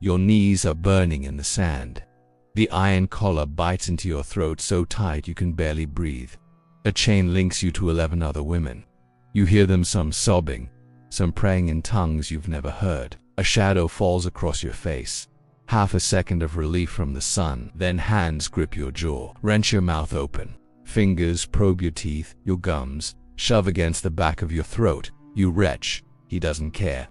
Your knees are burning in the sand. The iron collar bites into your throat so tight you can barely breathe. A chain links you to 11 other women. You hear them, some sobbing, some praying in tongues you've never heard. A shadow falls across your face. Half a second of relief from the sun, then hands grip your jaw, wrench your mouth open. Fingers probe your teeth, your gums, shove against the back of your throat. You retch. He doesn't care.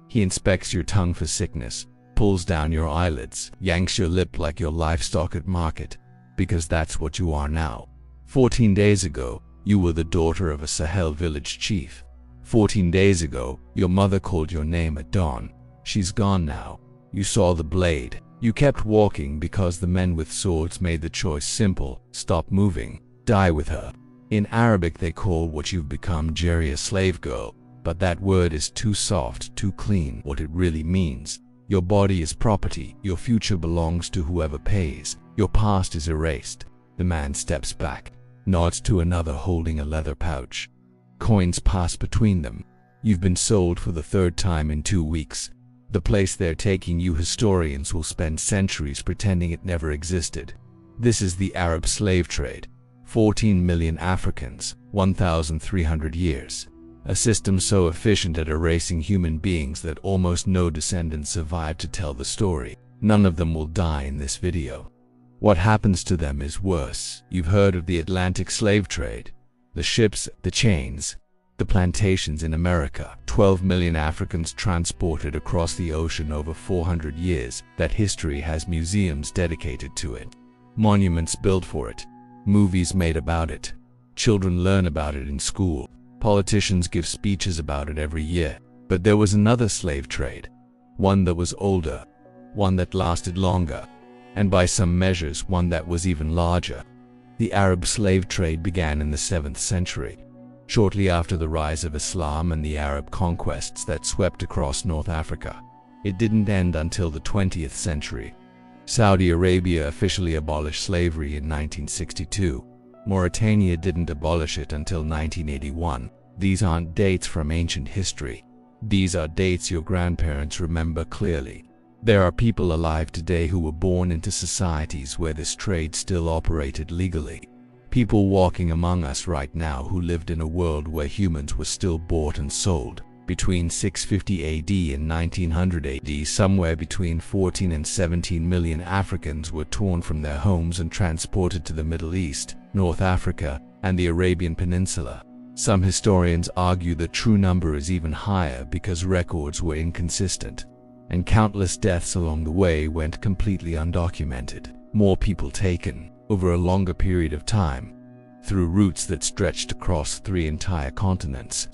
He inspects your tongue for sickness, pulls down your eyelids, yanks your lip like your livestock at market, because that's what you are now. 14 days ago, you were the daughter of a Sahel village chief. 14 days ago, your mother called your name at dawn. She's gone now. You saw the blade. You kept walking because the men with swords made the choice simple: stop moving, die with her. In Arabic they call what you've become Jariya, slave girl, but that word is too soft, too clean. What it really means: your body is property, your future belongs to whoever pays, your past is erased. The man steps back, nods to another holding a leather pouch. Coins pass between them. You've been sold for the 3rd time in 2 weeks. The place they're taking you, historians will spend centuries pretending it never existed. This is the Arab slave trade. 14 million Africans, 1,300 years. A system so efficient at erasing human beings that almost no descendants survive to tell the story. None of them will die in this video. What happens to them is worse. You've heard of the Atlantic slave trade. The ships, the chains, the plantations in America. 12 million Africans transported across the ocean over 400 years. That history has museums dedicated to it. Monuments built for it. Movies made about it. Children learn about it in school. Politicians give speeches about it every year. But there was another slave trade. One that was older. One that lasted longer. And by some measures, one that was even larger. The Arab slave trade began in the 7th century. Shortly after the rise of Islam and the Arab conquests that swept across North Africa. It didn't end until the 20th century. Saudi Arabia officially abolished slavery in 1962. Mauritania didn't abolish it until 1981. These aren't dates from ancient history. These are dates your grandparents remember clearly. There are people alive today who were born into societies where this trade still operated legally. People walking among us right now who lived in a world where humans were still bought and sold. Between 650 AD and 1900 AD, somewhere between 14 and 17 million Africans were torn from their homes and transported to the Middle East, North Africa, and the Arabian Peninsula. Some historians argue the true number is even higher because records were inconsistent, and countless deaths along the way went completely undocumented. More people taken, over a longer period of time, through routes that stretched across 3 entire continents.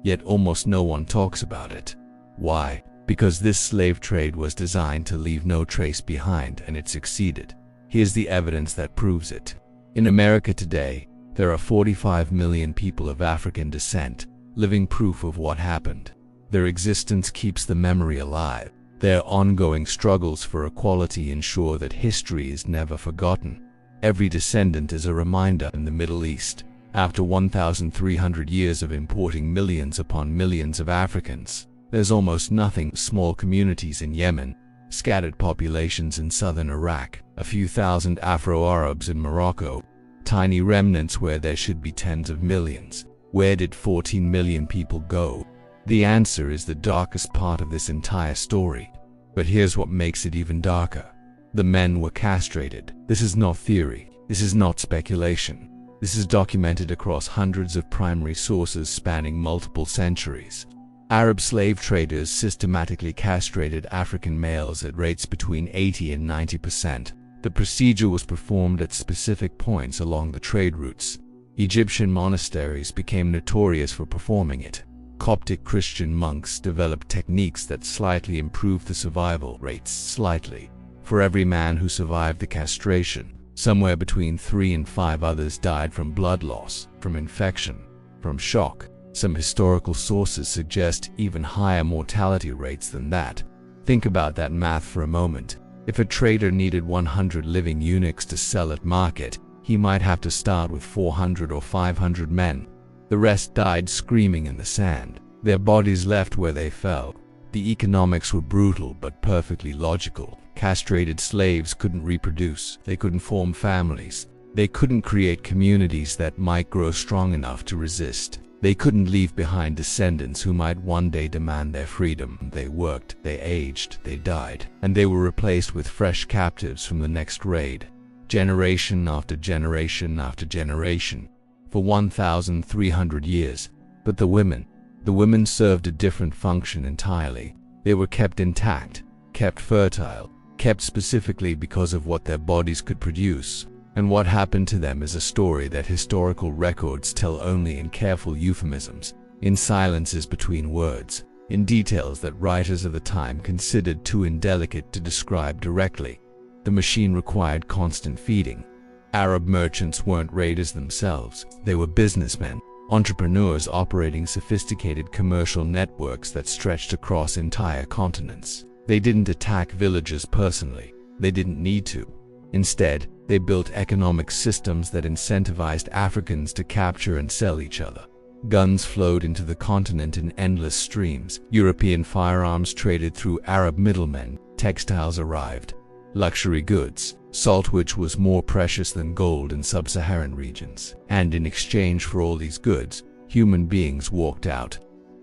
Yet almost no one talks about it. Why? Because this slave trade was designed to leave no trace behind, and it succeeded. Here's the evidence that proves it. In America today, there are 45 million people of African descent, living proof of what happened. Their existence keeps the memory alive. Their ongoing struggles for equality ensure that history is never forgotten. Every descendant is a reminder. In the Middle East, after 1,300 years of importing millions upon millions of Africans, there's almost nothing. Small communities in Yemen, scattered populations in southern Iraq, a few thousand Afro-Arabs in Morocco, tiny remnants where there should be tens of millions. Where did 14 million people go? The answer is the darkest part of this entire story. But here's what makes it even darker. The men were castrated. This is not theory. This is not speculation. This is documented across hundreds of primary sources spanning multiple centuries. Arab slave traders systematically castrated African males at rates between 80 and 90%. The procedure was performed at specific points along the trade routes. Egyptian monasteries became notorious for performing it. Coptic Christian monks developed techniques that slightly improved the survival rates slightly. For every man who survived the castration, somewhere between 3 and 5 others died from blood loss, from infection, from shock. Some historical sources suggest even higher mortality rates than that. Think about that math for a moment. If a trader needed 100 living eunuchs to sell at market, he might have to start with 400 or 500 men. The rest died screaming in the sand, their bodies left where they fell. The economics were brutal but perfectly logical. Castrated slaves couldn't reproduce, they couldn't form families, they couldn't create communities that might grow strong enough to resist. They couldn't leave behind descendants who might one day demand their freedom. They worked, they aged, they died, and they were replaced with fresh captives from the next raid. Generation after generation after generation, for 1,300 years. But the women served a different function entirely. They were kept intact, kept fertile, kept specifically because of what their bodies could produce. And what happened to them is a story that historical records tell only in careful euphemisms, in silences between words, in details that writers of the time considered too indelicate to describe directly. The machine required constant feeding. Arab merchants weren't raiders themselves, they were businessmen, entrepreneurs operating sophisticated commercial networks that stretched across entire continents. They didn't attack villages personally, they didn't need to. Instead, they built economic systems that incentivized Africans to capture and sell each other. Guns flowed into the continent in endless streams. European firearms traded through Arab middlemen. Textiles arrived. Luxury goods, salt which was more precious than gold in sub-Saharan regions. And in exchange for all these goods, human beings walked out.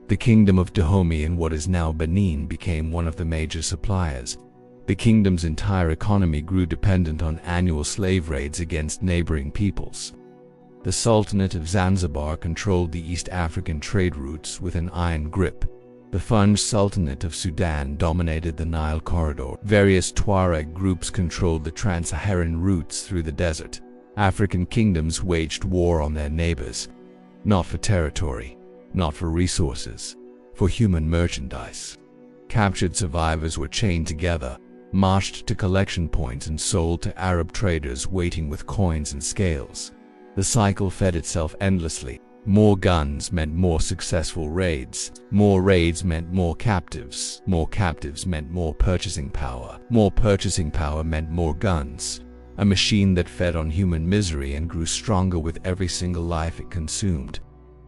The kingdom of Dahomey in what is now Benin became one of the major suppliers. The kingdom's entire economy grew dependent on annual slave raids against neighboring peoples. The Sultanate of Zanzibar controlled the East African trade routes with an iron grip. The Funj Sultanate of Sudan dominated the Nile corridor. Various Tuareg groups controlled the Trans-Saharan routes through the desert. African kingdoms waged war on their neighbors, not for territory, not for resources, for human merchandise. Captured survivors were chained together, marched to collection points and sold to Arab traders waiting with coins and scales. The cycle fed itself endlessly. More guns meant more successful raids. More raids meant more captives. More captives meant more purchasing power. More purchasing power meant more guns. A machine that fed on human misery and grew stronger with every single life it consumed.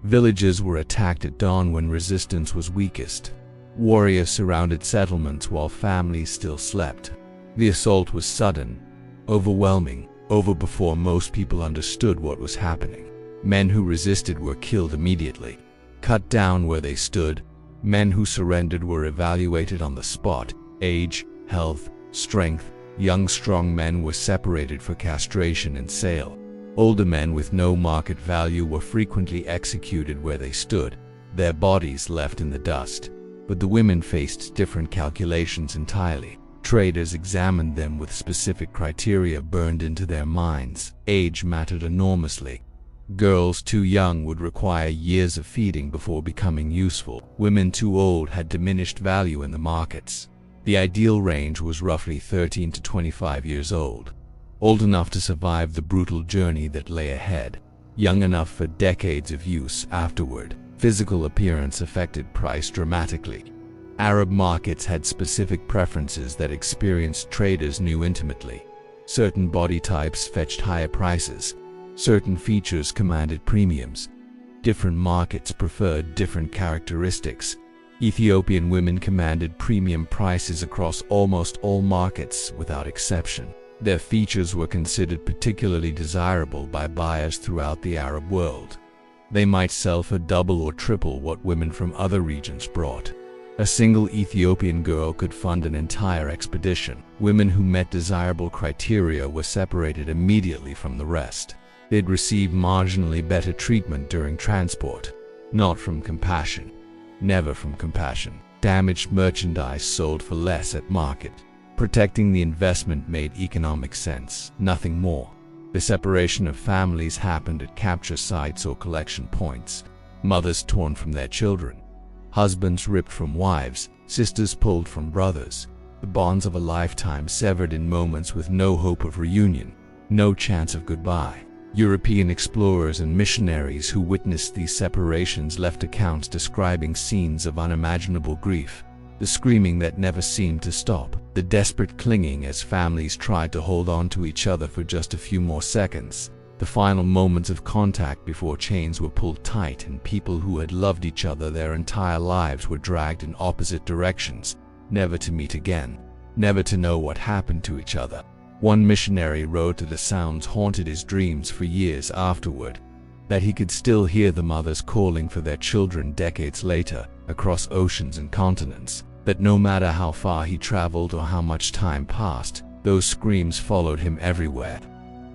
Villages were attacked at dawn when resistance was weakest. Warriors surrounded settlements while families still slept. The assault was sudden, overwhelming, over before most people understood what was happening. Men who resisted were killed immediately, cut down where they stood. Men who surrendered were evaluated on the spot. Age, health, strength. Young, strong men were separated for castration and sale. Older men with no market value were frequently executed where they stood, their bodies left in the dust. But the women faced different calculations entirely. Traders examined them with specific criteria burned into their minds. Age mattered enormously. Girls too young would require years of feeding before becoming useful. Women too old had diminished value in the markets. The ideal range was roughly 13 to 25 years old. Old enough to survive the brutal journey that lay ahead. Young enough for decades of use afterward. Physical appearance affected price dramatically. Arab markets had specific preferences that experienced traders knew intimately. Certain body types fetched higher prices. Certain features commanded premiums. Different markets preferred different characteristics. Ethiopian women commanded premium prices across almost all markets without exception. Their features were considered particularly desirable by buyers throughout the Arab world. They might sell for double or triple what women from other regions brought. A single Ethiopian girl could fund an entire expedition. Women who met desirable criteria were separated immediately from the rest. They'd receive marginally better treatment during transport. Not from compassion. Never from compassion. Damaged merchandise sold for less at market. Protecting the investment made economic sense, nothing more. The separation of families happened at capture sites or collection points. Mothers torn from their children. Husbands ripped from wives, sisters pulled from brothers. The bonds of a lifetime severed in moments with no hope of reunion, no chance of goodbye. European explorers and missionaries who witnessed these separations left accounts describing scenes of unimaginable grief. The screaming that never seemed to stop. The desperate clinging as families tried to hold on to each other for just a few more seconds. The The final moments of contact before chains were pulled tight and people who had loved each other their entire lives were dragged in opposite directions, never to meet again, never to know what happened to each other. One missionary wrote that the sounds haunted his dreams for years afterward, that he could still hear the mothers calling for their children decades later, across oceans and continents, that no matter how far he traveled or how much time passed, those screams followed him everywhere.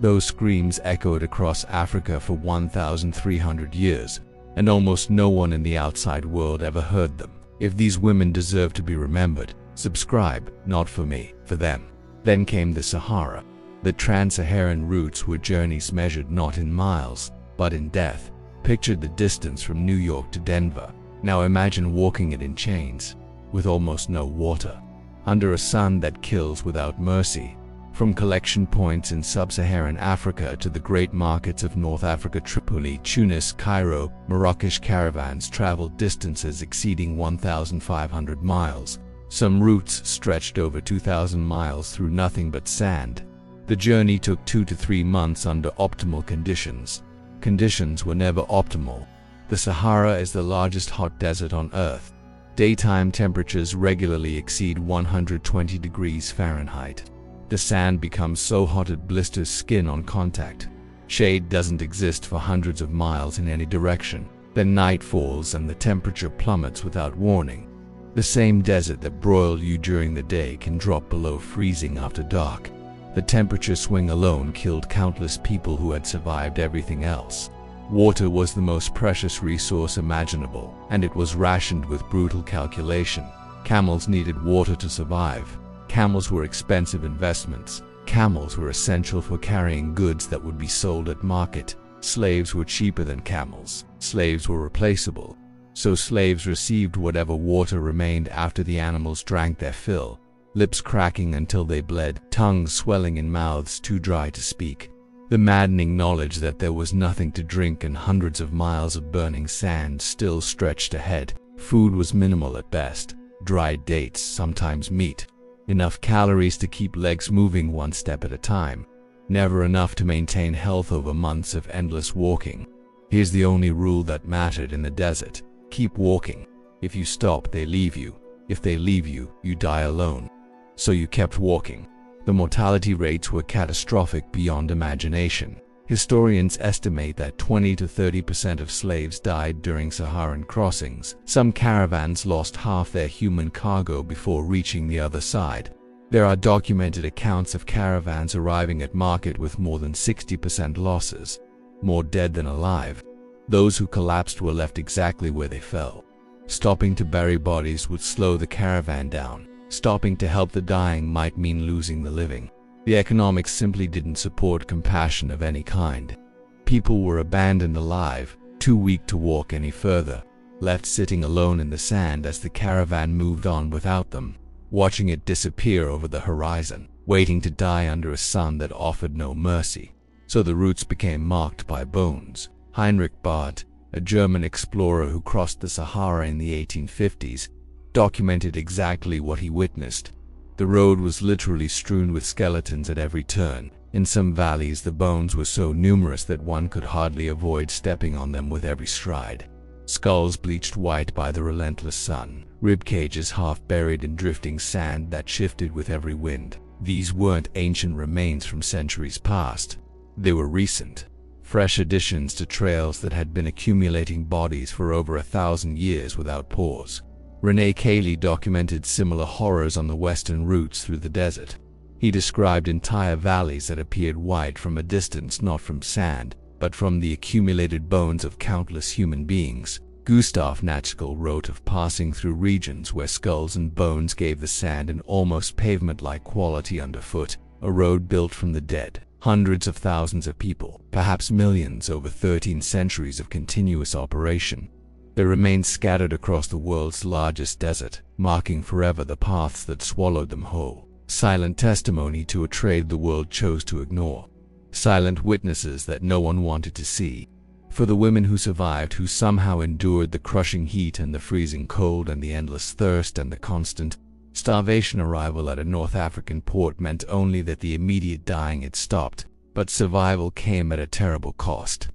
Those screams echoed across Africa for 1,300 years, and almost no one in the outside world ever heard them. If these women deserve to be remembered, subscribe, not for me, for them. Then came the Sahara. The Trans-Saharan routes were journeys measured not in miles, but in death. Picture the distance from New York to Denver. Now imagine walking it in chains, with almost no water, under a sun that kills without mercy. From collection points in sub-Saharan Africa to the great markets of North Africa, Tripoli, Tunis, Cairo, Marrakesh, caravans traveled distances exceeding 1,500 miles. Some routes stretched over 2,000 miles through nothing but sand. The journey took 2 to 3 months under optimal conditions. Conditions were never optimal. The Sahara is the largest hot desert on Earth. Daytime temperatures regularly exceed 120 degrees Fahrenheit. The sand becomes so hot it blisters skin on contact. Shade doesn't exist for hundreds of miles in any direction. Then night falls and the temperature plummets without warning. The same desert that broiled you during the day can drop below freezing after dark. The temperature swing alone killed countless people who had survived everything else. Water was the most precious resource imaginable, and it was rationed with brutal calculation. Camels needed water to survive. Camels were expensive investments. Camels were essential for carrying goods that would be sold at market. Slaves were cheaper than camels. Slaves were replaceable. So slaves received whatever water remained after the animals drank their fill, lips cracking until they bled, tongues swelling in mouths too dry to speak. The maddening knowledge that there was nothing to drink and hundreds of miles of burning sand still stretched ahead. Food was minimal at best. Dried dates, sometimes meat. Enough calories to keep legs moving one step at a time. Never enough to maintain health over months of endless walking. Here's the only rule that mattered in the desert. Keep walking. If you stop, they leave you. If they leave you, you die alone. So you kept walking. The mortality rates were catastrophic beyond imagination. Historians estimate that 20 to 30% of slaves died during Saharan crossings. Some caravans lost half their human cargo before reaching the other side. There are documented accounts of caravans arriving at market with more than 60% losses. More dead than alive. Those who collapsed were left exactly where they fell. Stopping to bury bodies would slow the caravan down. Stopping to help the dying might mean losing the living. The economics simply didn't support compassion of any kind. People were abandoned alive, too weak to walk any further, left sitting alone in the sand as the caravan moved on without them, watching it disappear over the horizon, waiting to die under a sun that offered no mercy. So the routes became marked by bones. Heinrich Barth, a German explorer who crossed the Sahara in the 1850s, documented exactly what he witnessed. The road was literally strewn with skeletons at every turn. In some valleys, the bones were so numerous that one could hardly avoid stepping on them with every stride. Skulls bleached white by the relentless sun, rib cages half buried in drifting sand that shifted with every wind. These weren't ancient remains from centuries past. They were recent, fresh additions to trails that had been accumulating bodies for over 1,000 years without pause. René Caillié documented similar horrors on the western routes through the desert. He described entire valleys that appeared white from a distance, not from sand, but from the accumulated bones of countless human beings. Gustav Nachtigal wrote of passing through regions where skulls and bones gave the sand an almost pavement-like quality underfoot, a road built from the dead. Hundreds of thousands of people, perhaps millions over 13 centuries of continuous operation. They remained scattered across the world's largest desert, marking forever the paths that swallowed them whole. Silent testimony to a trade the world chose to ignore. Silent witnesses that no one wanted to see. For the women who survived, who somehow endured the crushing heat and the freezing cold and the endless thirst and the constant starvation, arrival at a North African port meant only that the immediate dying had stopped, but survival came at a terrible cost.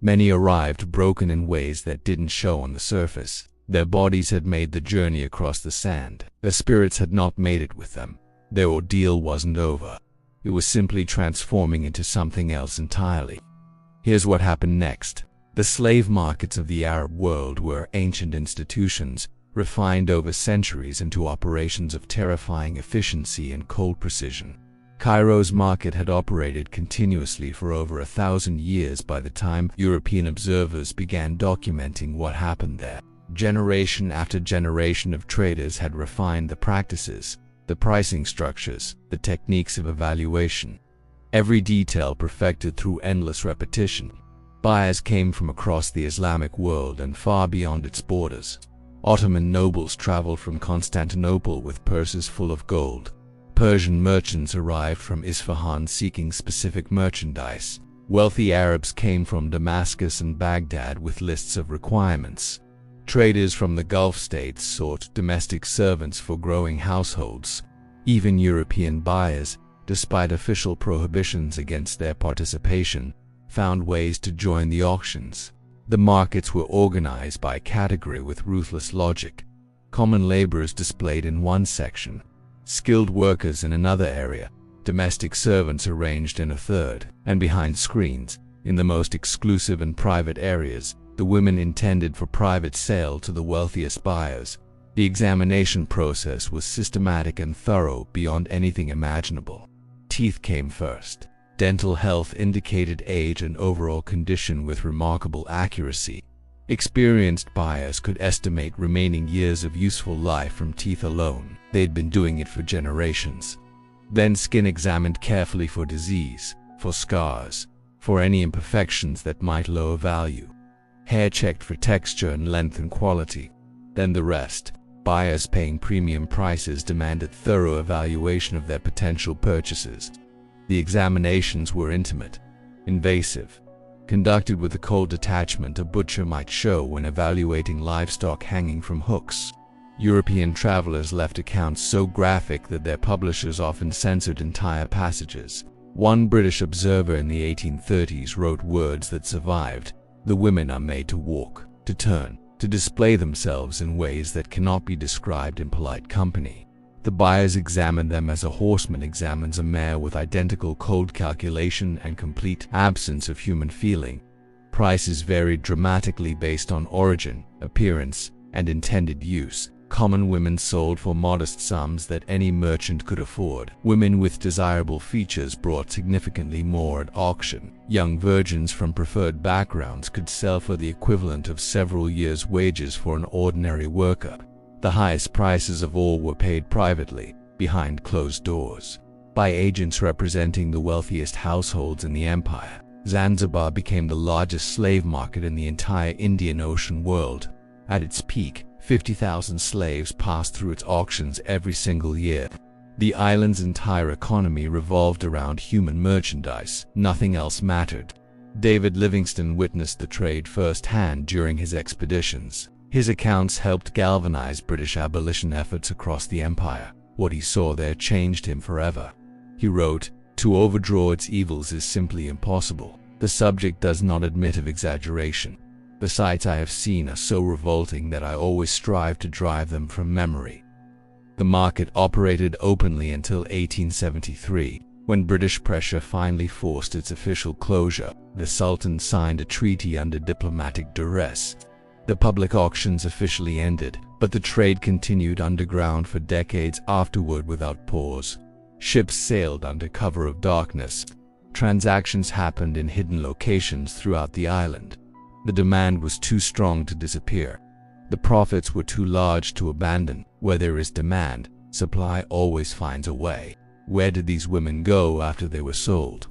Many arrived broken in ways that didn't show on the surface. Their bodies had made the journey across the sand. Their spirits had not made it with them. Their ordeal wasn't over. It was simply transforming into something else entirely. Here's what happened next. The slave markets of the Arab world were ancient institutions, refined over centuries into operations of terrifying efficiency and cold precision. Cairo's market had operated continuously for over 1,000 years by the time European observers began documenting what happened there. Generation after generation of traders had refined the practices, the pricing structures, the techniques of evaluation. Every detail perfected through endless repetition. Buyers came from across the Islamic world and far beyond its borders. Ottoman nobles traveled from Constantinople with purses full of gold. Persian merchants arrived from Isfahan seeking specific merchandise. Wealthy Arabs came from Damascus and Baghdad with lists of requirements. Traders from the Gulf states sought domestic servants for growing households. Even European buyers, despite official prohibitions against their participation, found ways to join the auctions. The markets were organized by category with ruthless logic. Common laborers displayed in one section, skilled workers in another area, domestic servants arranged in a third, and behind screens, in the most exclusive and private areas, the women intended for private sale to the wealthiest buyers. The examination process was systematic and thorough beyond anything imaginable. Teeth came first. Dental health indicated age and overall condition with remarkable accuracy. Experienced buyers could estimate remaining years of useful life from teeth alone. They'd been doing it for generations. Then skin examined carefully for disease, for scars, for any imperfections that might lower value. Hair checked for texture and length and quality. Then the rest. Buyers paying premium prices demanded thorough evaluation of their potential purchases. The examinations were intimate, invasive, conducted with the cold detachment a butcher might show when evaluating livestock hanging from hooks. European travelers left accounts so graphic that their publishers often censored entire passages. One British observer in the 1830s wrote words that survived: "The women are made to walk, to turn, to display themselves in ways that cannot be described in polite company." The buyers examined them as a horseman examines a mare with identical cold calculation and complete absence of human feeling. Prices varied dramatically based on origin, appearance, and intended use. Common women sold for modest sums that any merchant could afford. Women with desirable features brought significantly more at auction. Young virgins from preferred backgrounds could sell for the equivalent of several years' wages for an ordinary worker. The highest prices of all were paid privately, behind closed doors, by agents representing the wealthiest households in the empire. Zanzibar became the largest slave market in the entire Indian Ocean world. At its peak, 50,000 slaves passed through its auctions every single year. The island's entire economy revolved around human merchandise. Nothing else mattered. David Livingstone witnessed the trade firsthand during his expeditions. His accounts helped galvanize British abolition efforts across the empire. What he saw there changed him forever. He wrote, "To overdraw its evils is simply impossible. The subject does not admit of exaggeration. The sights I have seen are so revolting that I always strive to drive them from memory." The market operated openly until 1873, when British pressure finally forced its official closure. The Sultan signed a treaty under diplomatic duress. The public auctions officially ended, but the trade continued underground for decades afterward without pause. Ships sailed under cover of darkness. Transactions happened in hidden locations throughout the island. The demand was too strong to disappear. The profits were too large to abandon. Where there is demand, supply always finds a way. Where did these women go after they were sold?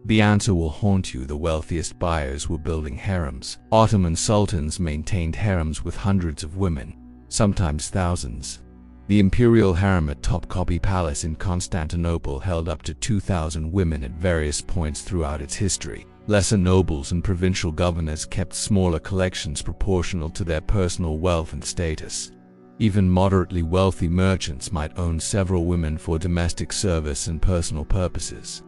The answer will haunt you. The wealthiest buyers were building harems. Ottoman sultans maintained harems with hundreds of women, sometimes thousands. The imperial harem at Topkapi Palace in Constantinople held up to 2,000 women at various points throughout its history. Lesser nobles and provincial governors kept smaller collections proportional to their personal wealth and status. Even moderately wealthy merchants might own several women for domestic service and personal purposes.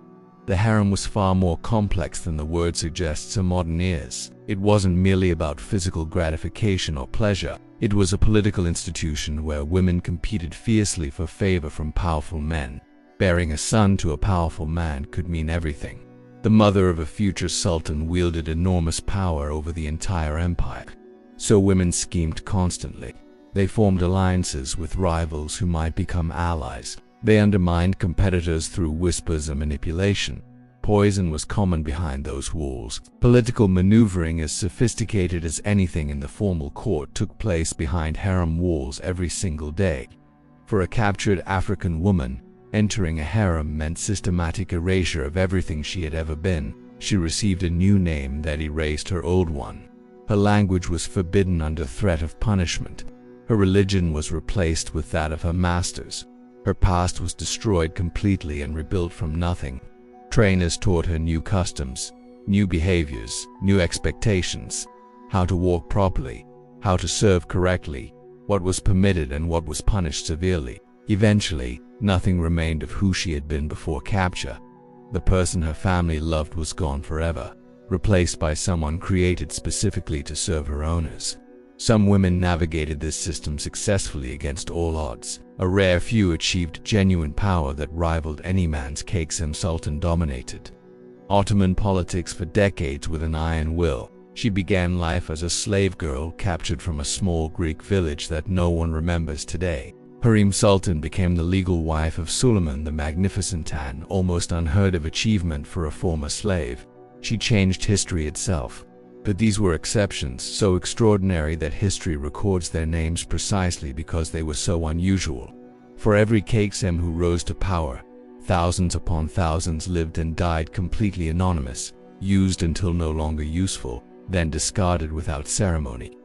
The harem was far more complex than the word suggests to modern ears. It wasn't merely about physical gratification or pleasure. It was a political institution where women competed fiercely for favor from powerful men. Bearing a son to a powerful man could mean everything. The mother of a future sultan wielded enormous power over the entire empire. So women schemed constantly. They formed alliances with rivals who might become allies. They undermined competitors through whispers and manipulation. Poison was common behind those walls. Political maneuvering as sophisticated as anything in the formal court took place behind harem walls every single day. For a captured African woman, entering a harem meant systematic erasure of everything she had ever been. She received a new name that erased her old one. Her language was forbidden under threat of punishment. Her religion was replaced with that of her masters. Her past was destroyed completely and rebuilt from nothing. Trainers taught her new customs, new behaviors, new expectations, how to walk properly, how to serve correctly, what was permitted and what was punished severely. Eventually, nothing remained of who she had been before capture. The person her family loved was gone forever, replaced by someone created specifically to serve her owners. Some women navigated this system successfully against all odds. A rare few achieved genuine power that rivaled any man's Caillié sultan dominated. Ottoman politics for decades with an iron will. She began life as a slave girl captured from a small Greek village that no one remembers today. Hurrem Sultan became the legal wife of Suleiman the Magnificent, an almost unheard of achievement for a former slave. She changed history itself. But these were exceptions, so extraordinary that history records their names precisely because they were so unusual. For every Caillié who rose to power, thousands upon thousands lived and died completely anonymous, used until no longer useful, then discarded without ceremony.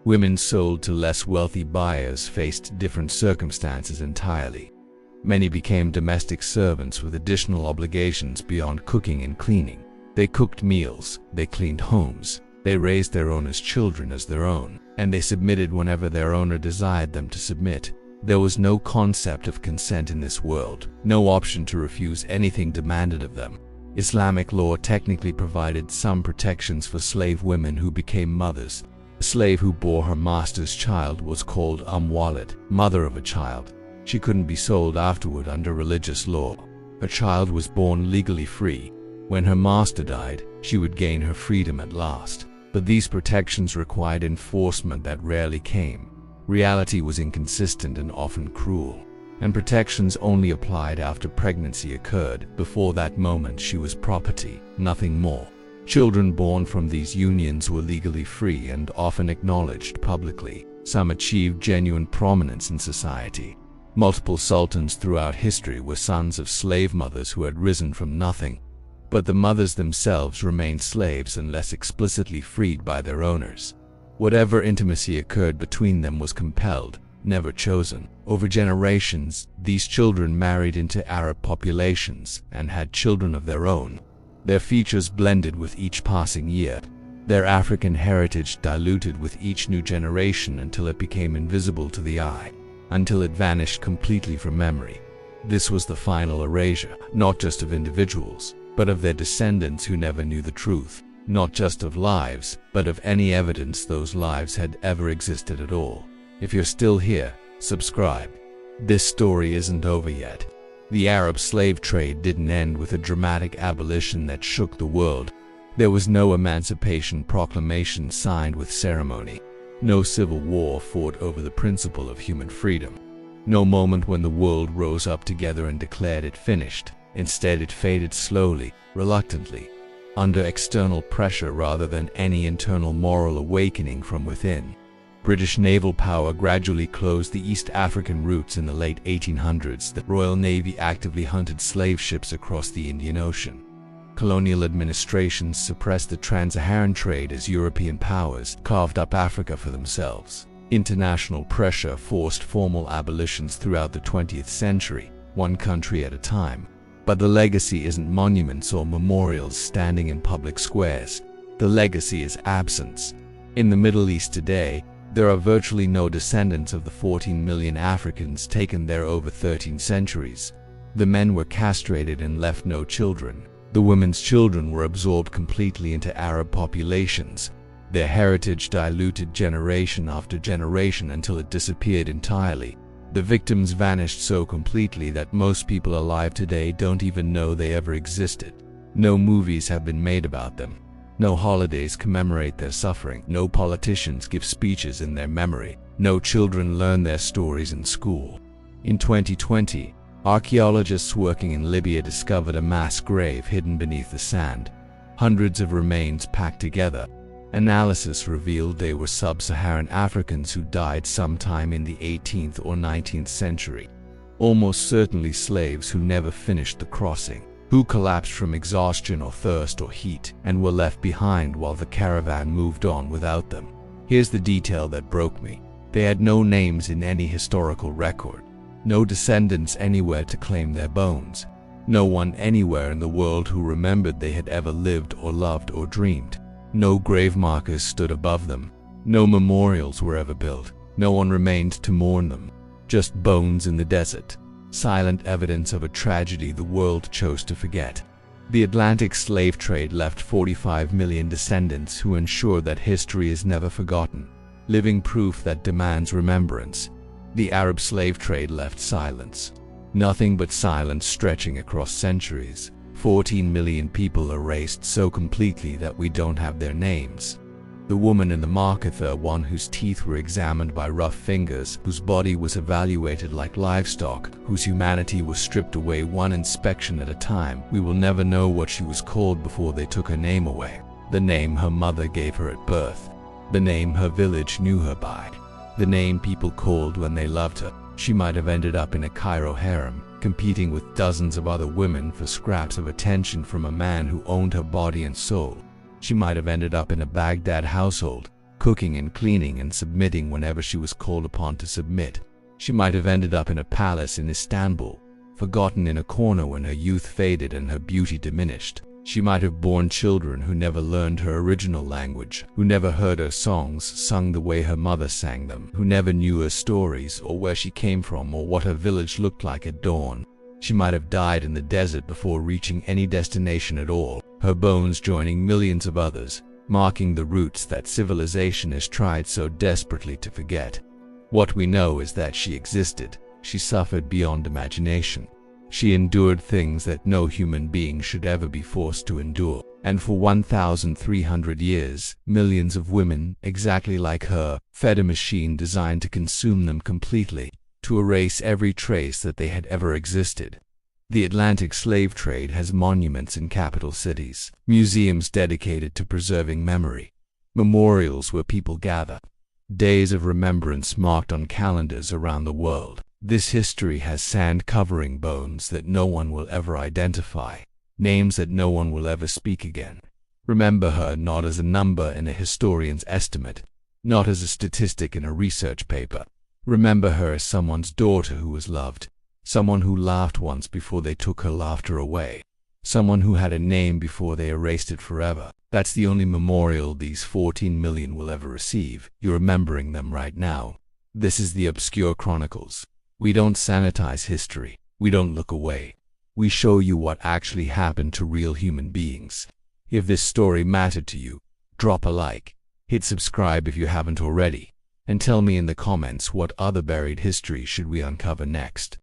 Women sold to less wealthy buyers faced different circumstances entirely. Many became domestic servants with additional obligations beyond cooking and cleaning. They cooked meals, they cleaned homes, they raised their owners' children as their own, and they submitted whenever their owner desired them to submit. There was no concept of consent in this world, no option to refuse anything demanded of them. Islamic law technically provided some protections for slave women who became mothers. A slave who bore her master's child was called Walid, mother of a child. She couldn't be sold afterward under religious law. Her child was born legally free. When her master died, she would gain her freedom at last. But these protections required enforcement that rarely came. Reality was inconsistent and often cruel, and protections only applied after pregnancy occurred. Before that moment, she was property, nothing more. Children born from these unions were legally free and often acknowledged publicly. Some achieved genuine prominence in society. Multiple sultans throughout history were sons of slave mothers who had risen from nothing. But the mothers themselves remained slaves unless explicitly freed by their owners. Whatever intimacy occurred between them was compelled, never chosen. Over generations, these children married into Arab populations and had children of their own. Their features blended with each passing year. Their African heritage diluted with each new generation until it became invisible to the eye, until it vanished completely from memory. This was the final erasure, not just of individuals, but of their descendants who never knew the truth, not just of lives, but of any evidence those lives had ever existed at all. If you're still here, subscribe. This story isn't over yet. The Arab slave trade didn't end with a dramatic abolition that shook the world. There was no Emancipation Proclamation signed with ceremony, no civil war fought over the principle of human freedom, no moment when the world rose up together and declared it finished. Instead, it faded slowly, reluctantly, under external pressure rather than any internal moral awakening from within. British naval power gradually closed the East African routes in the late 1800s. The Royal Navy actively hunted slave ships across the Indian Ocean. Colonial administrations suppressed the Trans-Saharan trade as European powers carved up Africa for themselves. International pressure forced formal abolitions throughout the 20th century, one country at a time. But the legacy isn't monuments or memorials standing in public squares. The legacy is absence. In the Middle East today, there are virtually no descendants of the 14 million Africans taken there over 13 centuries. The men were castrated and left no children. The women's children were absorbed completely into Arab populations, their heritage diluted generation after generation until it disappeared entirely. The victims vanished so completely that most people alive today don't even know they ever existed. No movies have been made about them. No holidays commemorate their suffering. No politicians give speeches in their memory. No children learn their stories in school. In 2020, archaeologists working in Libya discovered a mass grave hidden beneath the sand. Hundreds of remains packed together. Analysis revealed they were sub-Saharan Africans who died sometime in the 18th or 19th century. Almost certainly slaves who never finished the crossing, who collapsed from exhaustion or thirst or heat and were left behind while the caravan moved on without them. Here's the detail that broke me. They had no names in any historical record. No descendants anywhere to claim their bones. No one anywhere in the world who remembered they had ever lived or loved or dreamed. No grave markers stood above them. No memorials were ever built. No one remained to mourn them. Just bones in the desert. Silent evidence of a tragedy the world chose to forget. The Atlantic slave trade left 45 million descendants who ensure that history is never forgotten. Living proof that demands remembrance. The Arab slave trade left silence. Nothing but silence stretching across centuries. 14 million people erased so completely that we don't have their names. The woman in the market, the one whose teeth were examined by rough fingers, whose body was evaluated like livestock, whose humanity was stripped away one inspection at a time. We will never know what she was called before they took her name away. The name her mother gave her at birth. The name her village knew her by. The name people called when they loved her. She might have ended up in a Cairo harem, competing with dozens of other women for scraps of attention from a man who owned her body and soul. She might have ended up in a Baghdad household, cooking and cleaning and submitting whenever she was called upon to submit. She might have ended up in a palace in Istanbul, forgotten in a corner when her youth faded and her beauty diminished. She might have borne children who never learned her original language, who never heard her songs sung the way her mother sang them, who never knew her stories or where she came from or what her village looked like at dawn. She might have died in the desert before reaching any destination at all, her bones joining millions of others, marking the roots that civilization has tried so desperately to forget. What we know is that she existed. She suffered beyond imagination. She endured things that no human being should ever be forced to endure. And for 1,300 years, millions of women, exactly like her, fed a machine designed to consume them completely, to erase every trace that they had ever existed. The Atlantic slave trade has monuments in capital cities, museums dedicated to preserving memory, memorials where people gather, days of remembrance marked on calendars around the world. This history has sand covering bones that no one will ever identify, names that no one will ever speak again. Remember her not as a number in a historian's estimate, not as a statistic in a research paper. Remember her as someone's daughter who was loved, someone who laughed once before they took her laughter away, someone who had a name before they erased it forever. That's the only memorial these 14 million will ever receive. You're remembering them right now. This is the Obscure Chronicles. We don't sanitize history. We don't look away. We show you what actually happened to real human beings. If this story mattered to you, drop a like, hit subscribe if you haven't already, and tell me in the comments what other buried history should we uncover next.